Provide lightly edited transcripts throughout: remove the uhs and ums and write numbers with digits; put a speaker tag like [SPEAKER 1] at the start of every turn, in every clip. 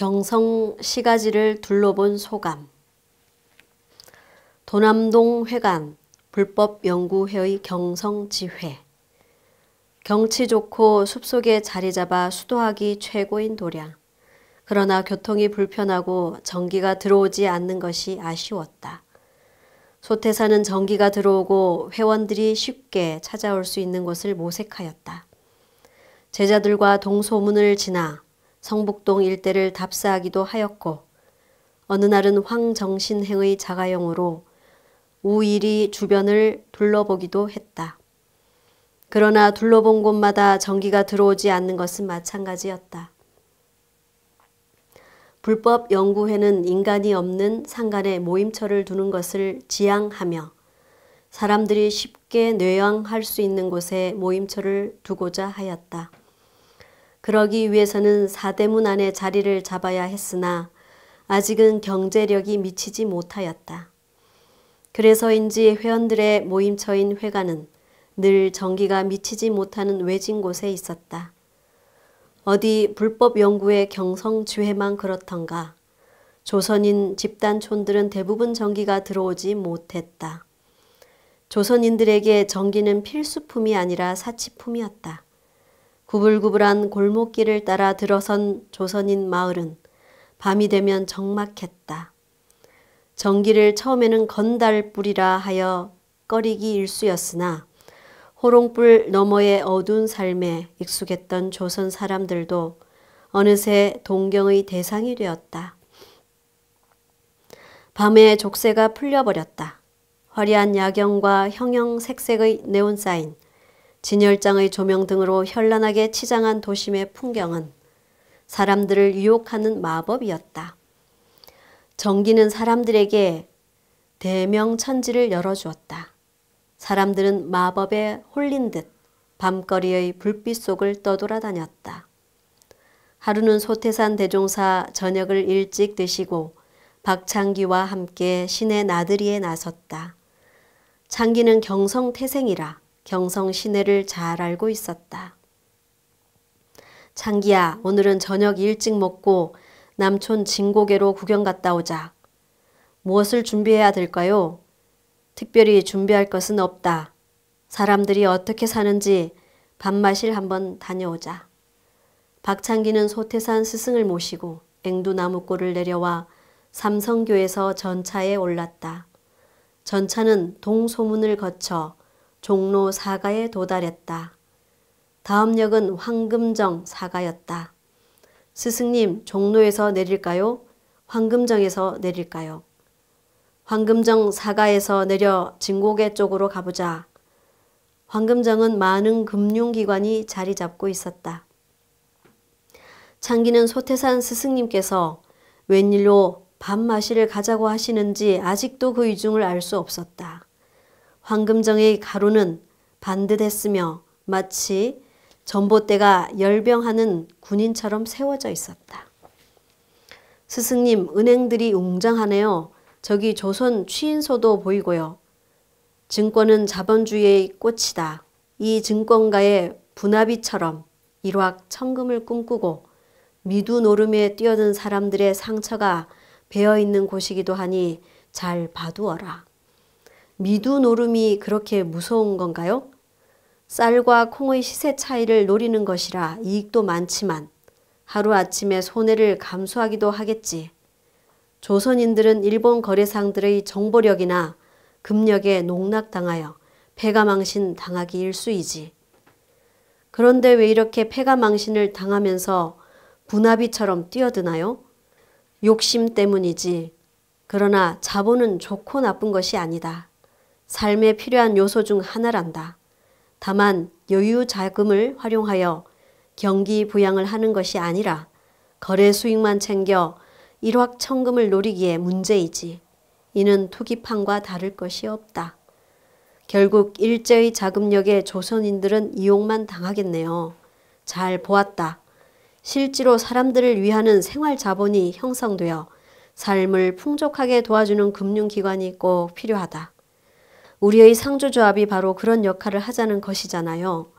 [SPEAKER 1] 경성 시가지를 둘러본 소감. 도남동 회관 불법연구회의 경성지회. 경치 좋고 숲속에 자리 잡아 수도하기 최고인 도량. 그러나 교통이 불편하고 전기가 들어오지 않는 것이 아쉬웠다. 소태사는 전기가 들어오고 회원들이 쉽게 찾아올 수 있는 곳을 모색하였다. 제자들과 동소문을 지나 성북동 일대를 답사하기도 하였고 어느 날은 황정신행의 자가용으로 우일이 주변을 둘러보기도 했다. 그러나 둘러본 곳마다 전기가 들어오지 않는 것은 마찬가지였다. 불법연구회는 인간이 없는 상간에 모임처를 두는 것을 지향하며 사람들이 쉽게 뇌양할 수 있는 곳에 모임처를 두고자 하였다. 그러기 위해서는 사대문 안에 자리를 잡아야 했으나 아직은 경제력이 미치지 못하였다. 그래서인지 회원들의 모임처인 회관은 늘 전기가 미치지 못하는 외진 곳에 있었다. 어디 불법연구의 경성지회만 그렇던가 조선인 집단촌들은 대부분 전기가 들어오지 못했다. 조선인들에게 전기는 필수품이 아니라 사치품이었다. 구불구불한 골목길을 따라 들어선 조선인 마을은 밤이 되면 적막했다. 전기를 처음에는 건달불이라 하여 꺼리기 일쑤였으나 호롱불 너머의 어두운 삶에 익숙했던 조선 사람들도 어느새 동경의 대상이 되었다. 밤에 족쇄가 풀려버렸다. 화려한 야경과 형형색색의 네온사인, 진열장의 조명 등으로 현란하게 치장한 도심의 풍경은 사람들을 유혹하는 마법이었다. 전기는 사람들에게 대명천지를 열어주었다. 사람들은 마법에 홀린 듯 밤거리의 불빛 속을 떠돌아다녔다. 하루는 소태산 대종사 저녁을 일찍 드시고 박창기와 함께 시내 나들이에 나섰다. 창기는 경성태생이라 경성 시내를 잘 알고 있었다. 창기야, 오늘은 저녁 일찍 먹고 남촌 진고개로 구경 갔다 오자. 무엇을 준비해야 될까요? 특별히 준비할 것은 없다. 사람들이 어떻게 사는지 밥마실 한번 다녀오자. 박창기는 소태산 스승을 모시고 앵두나무골을 내려와 삼성교에서 전차에 올랐다. 전차는 동소문을 거쳐 종로 사가에 도달했다. 다음 역은 황금정 사가였다. 스승님, 종로에서 내릴까요? 황금정에서 내릴까요? 황금정 사가에서 내려 진고개 쪽으로 가보자. 황금정은 많은 금융기관이 자리 잡고 있었다. 창기는 소태산 스승님께서 웬일로 밥마시를 가자고 하시는지 아직도 그 이중을 알 수 없었다. 황금정의 가로는 반듯했으며 마치 전봇대가 열병하는 군인처럼 세워져 있었다. 스승님, 은행들이 웅장하네요. 저기 조선 취인소도 보이고요. 증권은 자본주의의 꽃이다. 이 증권가의 분화비처럼 일확천금을 꿈꾸고 미두노름에 뛰어든 사람들의 상처가 배어있는 곳이기도 하니 잘 봐두어라. 미두노름이 그렇게 무서운 건가요? 쌀과 콩의 시세 차이를 노리는 것이라 이익도 많지만 하루아침에 손해를 감수하기도 하겠지. 조선인들은 일본 거래상들의 정보력이나 금력에 농락당하여 패가망신 당하기 일쑤이지. 그런데 왜 이렇게 패가망신을 당하면서 분화비처럼 뛰어드나요? 욕심 때문이지. 그러나 자본은 좋고 나쁜 것이 아니다. 삶에 필요한 요소 중 하나란다. 다만 여유 자금을 활용하여 경기 부양을 하는 것이 아니라 거래 수익만 챙겨 일확천금을 노리기에 문제이지. 이는 투기판과 다를 것이 없다. 결국 일제의 자금력에 조선인들은 이용만 당하겠네요. 잘 보았다. 실제로 사람들을 위하는 생활자본이 형성되어 삶을 풍족하게 도와주는 금융기관이 꼭 필요하다. 우리의 상조조합이 바로 그런 역할을 하자는 것이잖아요.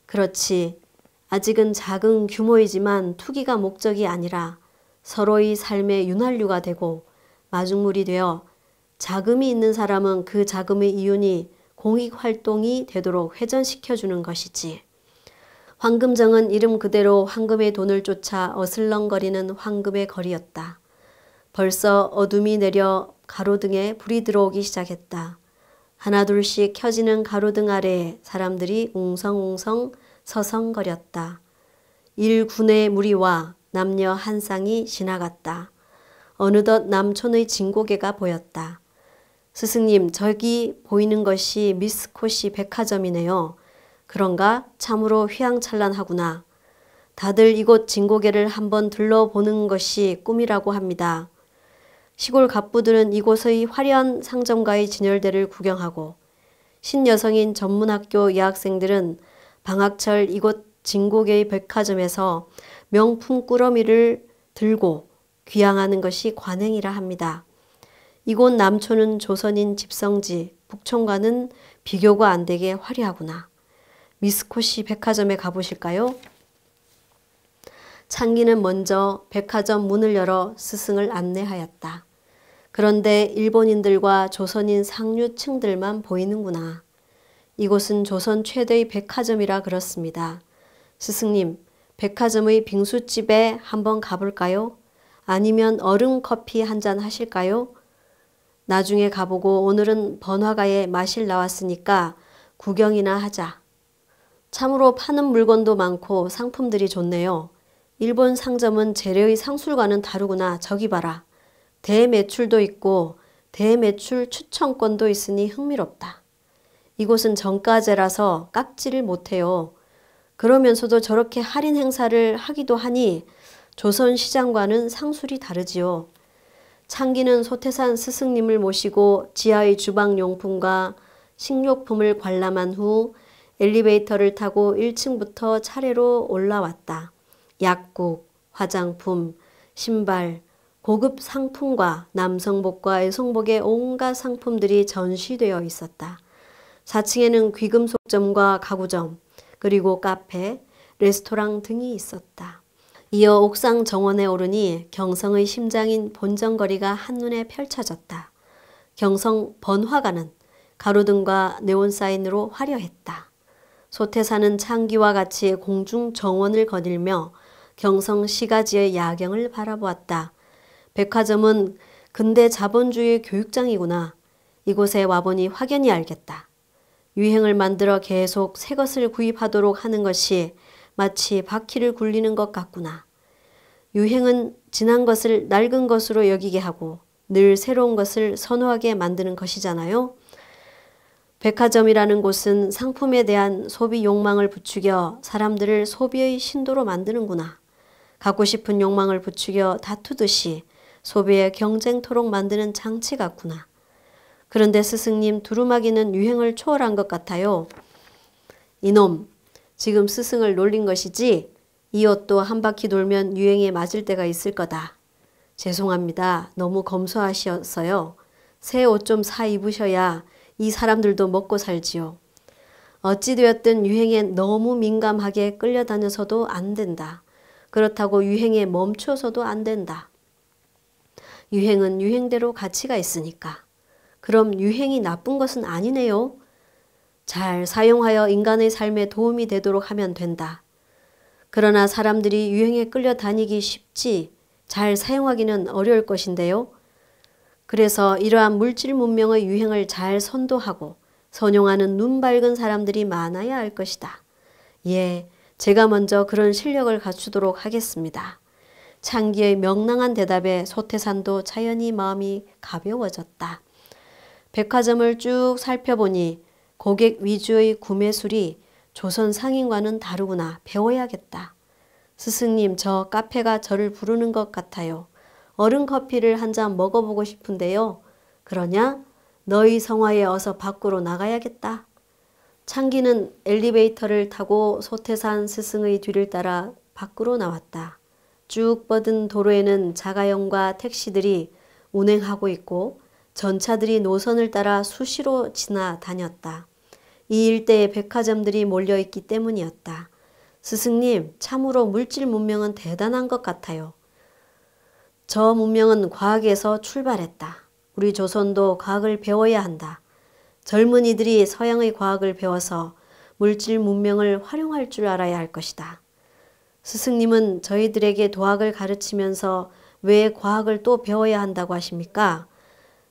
[SPEAKER 1] 그렇지. 아직은 작은 규모이지만 투기가 목적이 아니라 서로의 삶의 윤활유가 되고 마중물이 되어 자금이 있는 사람은 그 자금의 이윤이 공익활동이 되도록 회전시켜주는 것이지. 황금정은 이름 그대로 황금의 돈을 쫓아 어슬렁거리는 황금의 거리였다. 벌써 어둠이 내려 가로등에 불이 들어오기 시작했다. 하나둘씩 켜지는 가로등 아래에 사람들이 웅성웅성 서성거렸다. 일군의 무리와 남녀 한 쌍이 지나갔다. 어느덧 남촌의 진고개가 보였다. 스승님, 저기 보이는 것이 미스코시 백화점이네요. 그런가? 참으로 휘황찬란하구나. 다들 이곳 진고개를 한번 들러보는 것이 꿈이라고 합니다. 시골 갑부들은 이곳의 화려한 상점가의 진열대를 구경하고 신여성인 전문학교 여학생들은 방학철 이곳 진고개의 백화점에서 명품 꾸러미를 들고 귀향하는 것이 관행이라 합니다. 이곳 남촌은 조선인 집성지, 북촌과는 비교가 안 되게 화려하구나. 미스코시 백화점에 가보실까요? 창기는 먼저 백화점 문을 열어 스승을 안내하였다. 그런데 일본인들과 조선인 상류층들만 보이는구나. 이곳은 조선 최대의 백화점이라 그렇습니다. 스승님, 백화점의 빙수집에 한번 가볼까요? 아니면 얼음 커피 한잔 하실까요? 나중에 가보고 오늘은 번화가에 마실 나왔으니까 구경이나 하자. 참으로 파는 물건도 많고 상품들이 좋네요. 일본 상점은 재래의 상술과는 다르구나. 저기 봐라. 대매출도 있고 대매출 추천권도 있으니 흥미롭다. 이곳은 정가제라서 깎지를 못해요. 그러면서도 저렇게 할인 행사를 하기도 하니 조선시장과는 상술이 다르지요. 창기는 소태산 스승님을 모시고 지하의 주방용품과 식료품을 관람한 후 엘리베이터를 타고 1층부터 차례로 올라왔다. 약국, 화장품, 신발, 고급 상품과 남성복과 여성복의 온갖 상품들이 전시되어 있었다. 4층에는 귀금속점과 가구점, 그리고 카페, 레스토랑 등이 있었다. 이어 옥상 정원에 오르니 경성의 심장인 본정거리가 한눈에 펼쳐졌다. 경성 번화가는 가로등과 네온사인으로 화려했다. 소태사는 창기와 같이 공중 정원을 거닐며 경성 시가지의 야경을 바라보았다. 백화점은 근대 자본주의 교육장이구나. 이곳에 와보니 확연히 알겠다. 유행을 만들어 계속 새 것을 구입하도록 하는 것이 마치 바퀴를 굴리는 것 같구나. 유행은 지난 것을 낡은 것으로 여기게 하고 늘 새로운 것을 선호하게 만드는 것이잖아요. 백화점이라는 곳은 상품에 대한 소비 욕망을 부추겨 사람들을 소비의 신도로 만드는구나. 갖고 싶은 욕망을 부추겨 다투듯이 소비의 경쟁토록 만드는 장치 같구나. 그런데 스승님, 두루마기는 유행을 초월한 것 같아요. 이놈, 지금 스승을 놀린 것이지? 이 옷도 한 바퀴 돌면 유행에 맞을 때가 있을 거다. 죄송합니다. 너무 검소하셨어요. 새 옷 좀 사 입으셔야 이 사람들도 먹고 살지요. 어찌되었든 유행에 너무 민감하게 끌려다녀서도 안 된다. 그렇다고 유행에 멈춰서도 안 된다. 유행은 유행대로 가치가 있으니까. 그럼 유행이 나쁜 것은 아니네요. 잘 사용하여 인간의 삶에 도움이 되도록 하면 된다. 그러나 사람들이 유행에 끌려다니기 쉽지 잘 사용하기는 어려울 것인데요. 그래서 이러한 물질 문명의 유행을 잘 선도하고 선용하는 눈 밝은 사람들이 많아야 할 것이다. 예, 제가 먼저 그런 실력을 갖추도록 하겠습니다. 창기의 명랑한 대답에 소태산도 자연히 마음이 가벼워졌다. 백화점을 쭉 살펴보니 고객 위주의 구매술이 조선 상인과는 다르구나. 배워야겠다. 스승님, 저 카페가 저를 부르는 것 같아요. 얼음 커피를 한 잔 먹어보고 싶은데요. 그러냐? 너희 성화에 어서 밖으로 나가야겠다. 창기는 엘리베이터를 타고 소태산 스승의 뒤를 따라 밖으로 나왔다. 쭉 뻗은 도로에는 자가용과 택시들이 운행하고 있고 전차들이 노선을 따라 수시로 지나다녔다. 이 일대에 백화점들이 몰려있기 때문이었다. 스승님, 참으로 물질 문명은 대단한 것 같아요. 저 문명은 과학에서 출발했다. 우리 조선도 과학을 배워야 한다. 젊은이들이 서양의 과학을 배워서 물질 문명을 활용할 줄 알아야 할 것이다. 스승님은 저희들에게 도학을 가르치면서 왜 과학을 또 배워야 한다고 하십니까?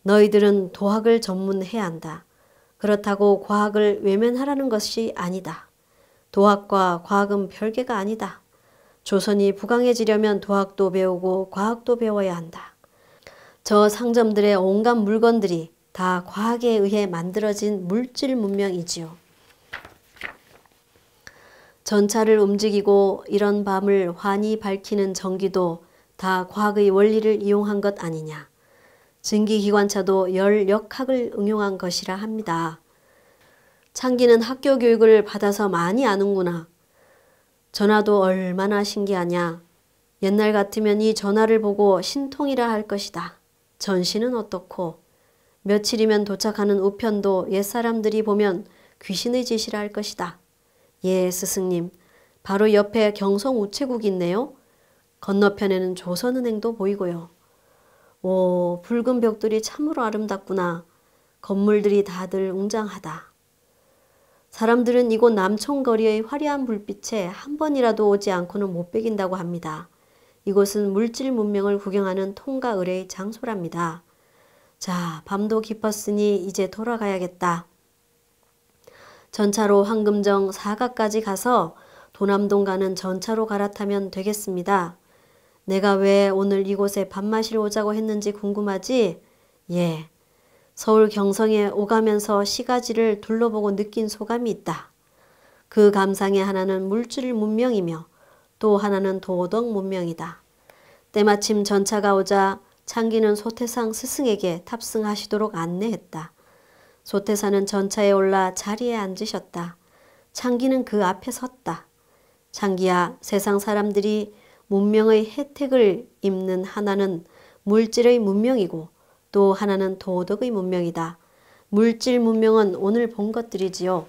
[SPEAKER 1] 너희들은 도학을 전문해야 한다. 그렇다고 과학을 외면하라는 것이 아니다. 도학과 과학은 별개가 아니다. 조선이 부강해지려면 도학도 배우고 과학도 배워야 한다. 저 상점들의 온갖 물건들이 다 과학에 의해 만들어진 물질 문명이지요. 전차를 움직이고 이런 밤을 환히 밝히는 전기도 다 과학의 원리를 이용한 것 아니냐. 증기기관차도 열역학을 응용한 것이라 합니다. 창기는 학교 교육을 받아서 많이 아는구나. 전화도 얼마나 신기하냐. 옛날 같으면 이 전화를 보고 신통이라 할 것이다. 전시는 어떻고 며칠이면 도착하는 우편도 옛사람들이 보면 귀신의 짓이라 할 것이다. 예, 스승님. 바로 옆에 경성 우체국이 있네요. 건너편에는 조선은행도 보이고요. 오, 붉은 벽돌이 참으로 아름답구나. 건물들이 다들 웅장하다. 사람들은 이곳 남촌거리의 화려한 불빛에 한 번이라도 오지 않고는 못 베긴다고 합니다. 이곳은 물질 문명을 구경하는 통가 의뢰의 장소랍니다. 자, 밤도 깊었으니 이제 돌아가야겠다. 전차로 황금정 사가까지 가서 도남동 가는 전차로 갈아타면 되겠습니다. 내가 왜 오늘 이곳에 밥 마시러 오자고 했는지 궁금하지? 예. 서울 경성에 오가면서 시가지를 둘러보고 느낀 소감이 있다. 그 감상의 하나는 물질 문명이며 또 하나는 도덕 문명이다. 때마침 전차가 오자 창기는 소태상 스승에게 탑승하시도록 안내했다. 소태사는 전차에 올라 자리에 앉으셨다. 창기는 그 앞에 섰다. 창기야, 세상 사람들이 문명의 혜택을 입는 하나는 물질의 문명이고 또 하나는 도덕의 문명이다. 물질 문명은 오늘 본 것들이지요.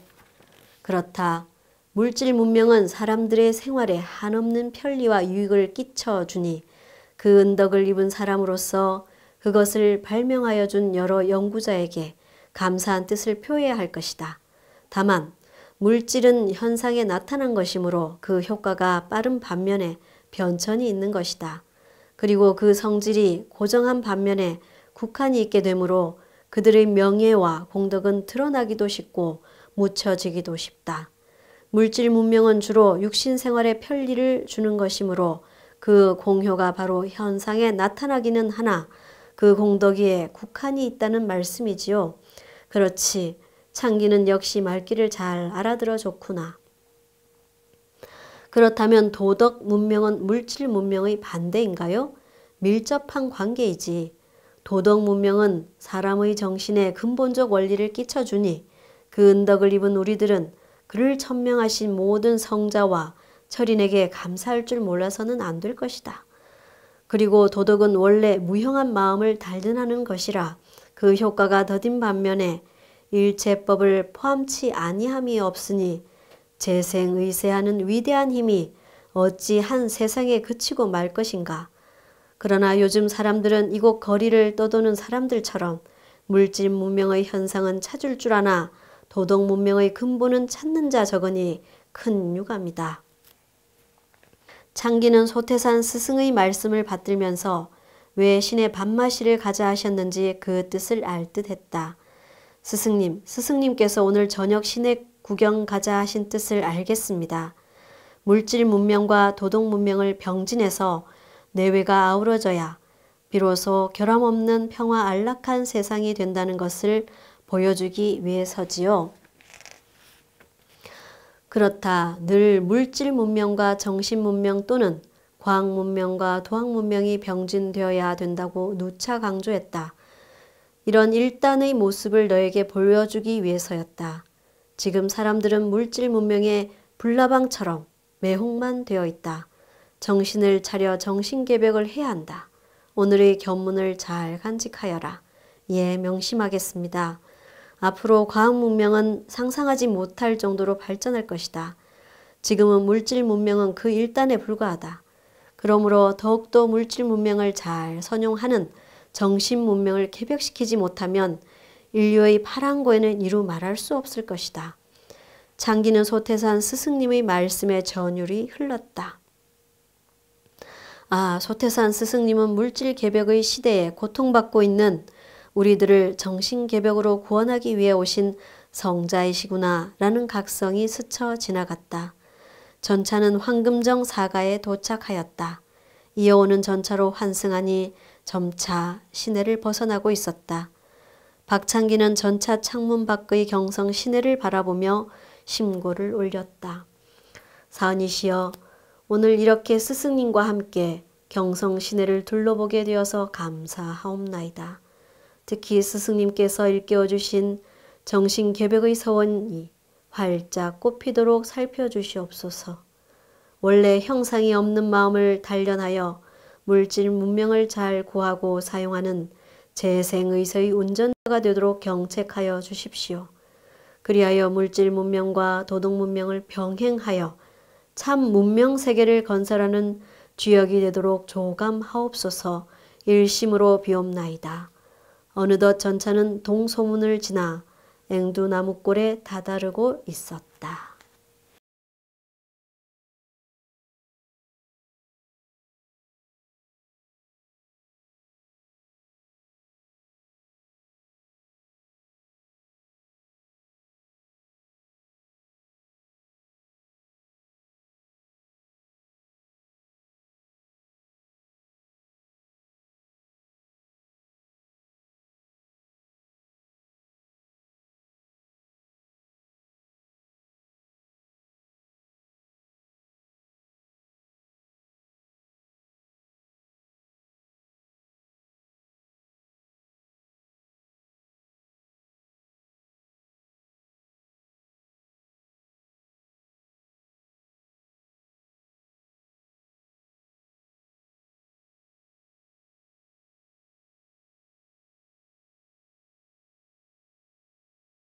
[SPEAKER 1] 그렇다. 물질 문명은 사람들의 생활에 한없는 편리와 유익을 끼쳐주니 그 은덕을 입은 사람으로서 그것을 발명하여 준 여러 연구자에게 감사한 뜻을 표해야 할 것이다. 다만 물질은 현상에 나타난 것이므로 그 효과가 빠른 반면에 변천이 있는 것이다. 그리고 그 성질이 고정한 반면에 국한이 있게 되므로 그들의 명예와 공덕은 드러나기도 쉽고 묻혀지기도 쉽다. 물질 문명은 주로 육신 생활에 편리를 주는 것이므로 그 공효가 바로 현상에 나타나기는 하나 그 공덕에 국한이 있다는 말씀이지요. 그렇지. 창기는 역시 말귀를 잘 알아들어 좋구나. 그렇다면 도덕 문명은 물질 문명의 반대인가요? 밀접한 관계이지. 도덕 문명은 사람의 정신에 근본적 원리를 끼쳐주니 그 은덕을 입은 우리들은 그를 천명하신 모든 성자와 철인에게 감사할 줄 몰라서는 안 될 것이다. 그리고 도덕은 원래 무형한 마음을 단련하는 것이라 그 효과가 더딘 반면에 일체법을 포함치 아니함이 없으니 재생의세하는 위대한 힘이 어찌 한 세상에 그치고 말 것인가. 그러나 요즘 사람들은 이곳 거리를 떠도는 사람들처럼 물질 문명의 현상은 찾을 줄 아나 도덕 문명의 근본은 찾는 자 적으니 큰 유감이다. 창기는 소태산 스승의 말씀을 받들면서 왜 신의 밥마시를 가자 하셨는지 그 뜻을 알 듯했다. 스승님, 스승님께서 오늘 저녁 시내 구경 가자 하신 뜻을 알겠습니다. 물질 문명과 도덕 문명을 병진해서 내외가 아우러져야 비로소 결함 없는 평화 안락한 세상이 된다는 것을 보여주기 위해서지요. 그렇다. 늘 물질 문명과 정신 문명 또는 과학 문명과 도학 문명이 병진되어야 된다고 누차 강조했다. 이런 일단의 모습을 너에게 보여주기 위해서였다. 지금 사람들은 물질 문명에 불나방처럼 매혹만 되어 있다. 정신을 차려 정신개벽을 해야 한다. 오늘의 견문을 잘 간직하여라. 예, 명심하겠습니다. 앞으로 과학 문명은 상상하지 못할 정도로 발전할 것이다. 지금은 물질 문명은 그 일단에 불과하다. 그러므로 더욱더 물질 문명을 잘 선용하는 정신 문명을 개벽시키지 못하면 인류의 파랑고에는 이루 말할 수 없을 것이다. 장기는 소태산 스승님의 말씀에 전율이 흘렀다. 아, 소태산 스승님은 물질 개벽의 시대에 고통받고 있는 우리들을 정신 개벽으로 구원하기 위해 오신 성자이시구나 라는 각성이 스쳐 지나갔다. 전차는 황금정 사가에 도착하였다. 이어오는 전차로 환승하니 점차 시내를 벗어나고 있었다. 박창기는 전차 창문 밖의 경성 시내를 바라보며 심고를 올렸다. 사은이시여, 오늘 이렇게 스승님과 함께 경성 시내를 둘러보게 되어서 감사하옵나이다. 특히 스승님께서 일깨워주신 정신개벽의 서원이 활짝 꽃피도록 살펴주시옵소서. 원래 형상이 없는 마음을 단련하여 물질 문명을 잘 구하고 사용하는 재생의서의 운전자가 되도록 경책하여 주십시오. 그리하여 물질 문명과 도덕 문명을 병행하여 참 문명 세계를 건설하는 주역이 되도록 조감하옵소서. 일심으로 비옵나이다. 어느덧 전차는 동소문을 지나 앵두나무골에 다다르고 있었다.